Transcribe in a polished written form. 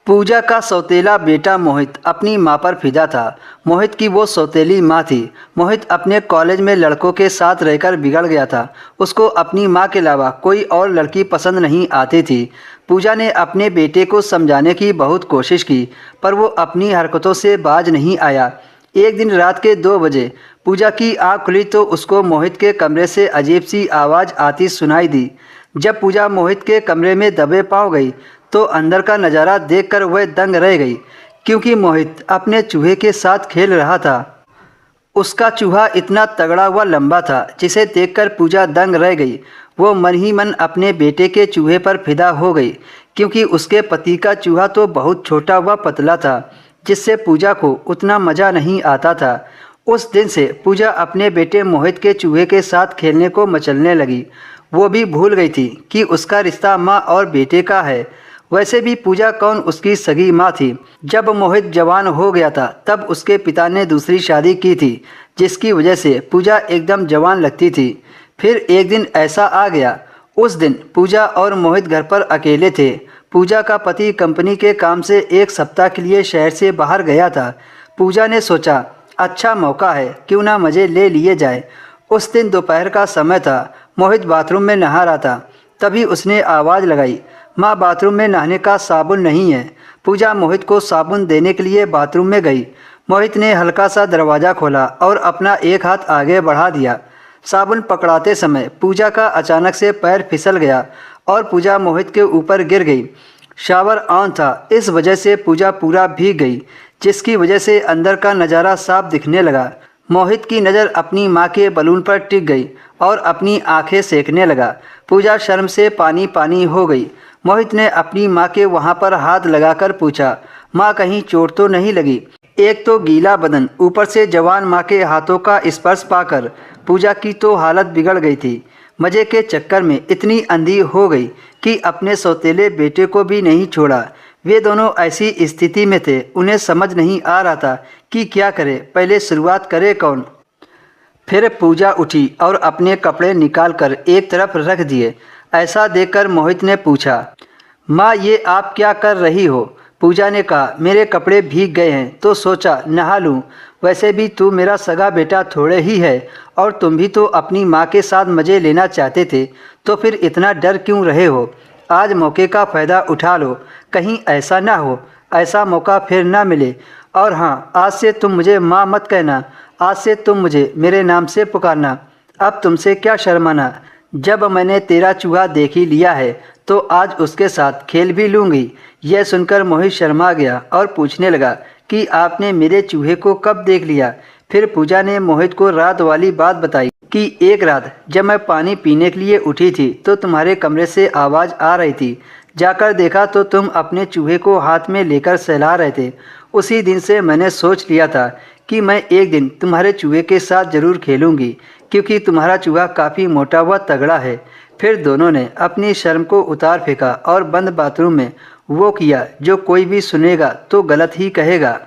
पूजा का सौतेला बेटा मोहित अपनी मां पर फिदा था। मोहित की वो सौतेली मां थी। मोहित अपने कॉलेज में लड़कों के साथ रहकर बिगड़ गया था। उसको अपनी मां के अलावा कोई और लड़की पसंद नहीं आती थी। पूजा ने अपने बेटे को समझाने की बहुत कोशिश की, पर वो अपनी हरकतों से बाज नहीं आया। एक दिन रात के 2 बजे पूजा की आँख खुली तो उसको मोहित के कमरे से अजीब सी आवाज़ आती सुनाई दी। जब पूजा मोहित के कमरे में दबे पाँव गई तो अंदर का नज़ारा देखकर वह दंग रह गई, क्योंकि मोहित अपने चूहे के साथ खेल रहा था। उसका चूहा इतना तगड़ा व लंबा था जिसे देखकर पूजा दंग रह गई। वो मन ही मन अपने बेटे के चूहे पर फिदा हो गई, क्योंकि उसके पति का चूहा तो बहुत छोटा व पतला था, जिससे पूजा को उतना मज़ा नहीं आता था। उस दिन से पूजा अपने बेटे मोहित के चूहे के साथ खेलने को मचलने लगी। वो भी भूल गई थी कि उसका रिश्ता माँ और बेटे का है। वैसे भी पूजा कौन उसकी सगी माँ थी। जब मोहित जवान हो गया था तब उसके पिता ने दूसरी शादी की थी, जिसकी वजह से पूजा एकदम जवान लगती थी। फिर एक दिन ऐसा आ गया। उस दिन पूजा और मोहित घर पर अकेले थे। पूजा का पति कंपनी के काम से 1 सप्ताह के लिए शहर से बाहर गया था। पूजा ने सोचा, अच्छा मौका है, क्यों ना मज़े ले लिए जाए। उस दिन दोपहर का समय था। मोहित बाथरूम में नहा रहा था। तभी उसने आवाज़ लगाई, माँ बाथरूम में नहाने का साबुन नहीं है। पूजा मोहित को साबुन देने के लिए बाथरूम में गई। मोहित ने हल्का सा दरवाज़ा खोला और अपना एक हाथ आगे बढ़ा दिया। साबुन पकड़ाते समय पूजा का अचानक से पैर फिसल गया और पूजा मोहित के ऊपर गिर गई। शावर ऑन था, इस वजह से पूजा पूरा भीग गई, जिसकी वजह से अंदर का नज़ारा साफ दिखने लगा। मोहित की नज़र अपनी माँ के बलून पर टिक गई और अपनी आंखें सेकने लगा। पूजा शर्म से पानी पानी हो गई। मोहित ने अपनी माँ के वहाँ पर हाथ लगाकर पूछा, माँ कहीं चोट तो नहीं लगी? एक तो गीला बदन, ऊपर से जवान माँ के हाथों का स्पर्श पाकर पूजा की तो हालत बिगड़ गई थी। मज़े के चक्कर में इतनी अंधी हो गई कि अपने सौतेले बेटे को भी नहीं छोड़ा। वे दोनों ऐसी स्थिति में थे, उन्हें समझ नहीं आ रहा था कि क्या करे, पहले शुरुआत करे कौन। फिर पूजा उठी और अपने कपड़े निकालकर एक तरफ रख दिए। ऐसा देखकर मोहित ने पूछा, माँ ये आप क्या कर रही हो? पूजा ने कहा, मेरे कपड़े भीग गए हैं तो सोचा नहा लूँ। वैसे भी तू मेरा सगा बेटा थोड़े ही है और तुम भी तो अपनी माँ के साथ मज़े लेना चाहते थे, तो फिर इतना डर क्यों रहे हो? आज मौके का फ़ायदा उठा लो, कहीं ऐसा ना हो ऐसा मौका फिर ना मिले। और हाँ, आज से तुम मुझे माँ मत कहना, आज से तुम मुझे मेरे नाम से पुकारना। अब तुमसे क्या शर्माना। जब मैंने तेरा चूहा देख ही लिया है तो आज उसके साथ खेल भी लूँगी। यह सुनकर मोहित शर्मा गया और पूछने लगा कि आपने मेरे चूहे को कब देख लिया? फिर पूजा ने मोहित को रात वाली बात बताई कि एक रात जब मैं पानी पीने के लिए उठी थी तो तुम्हारे कमरे से आवाज़ आ रही थी। जाकर देखा तो तुम अपने चूहे को हाथ में लेकर सहला रहे थे। उसी दिन से मैंने सोच लिया था कि मैं एक दिन तुम्हारे चूहे के साथ ज़रूर खेलूँगी, क्योंकि तुम्हारा चूहा काफ़ी मोटा व तगड़ा है। फिर दोनों ने अपनी शर्म को उतार फेंका और बंद बाथरूम में वो किया जो कोई भी सुनेगा तो गलत ही कहेगा।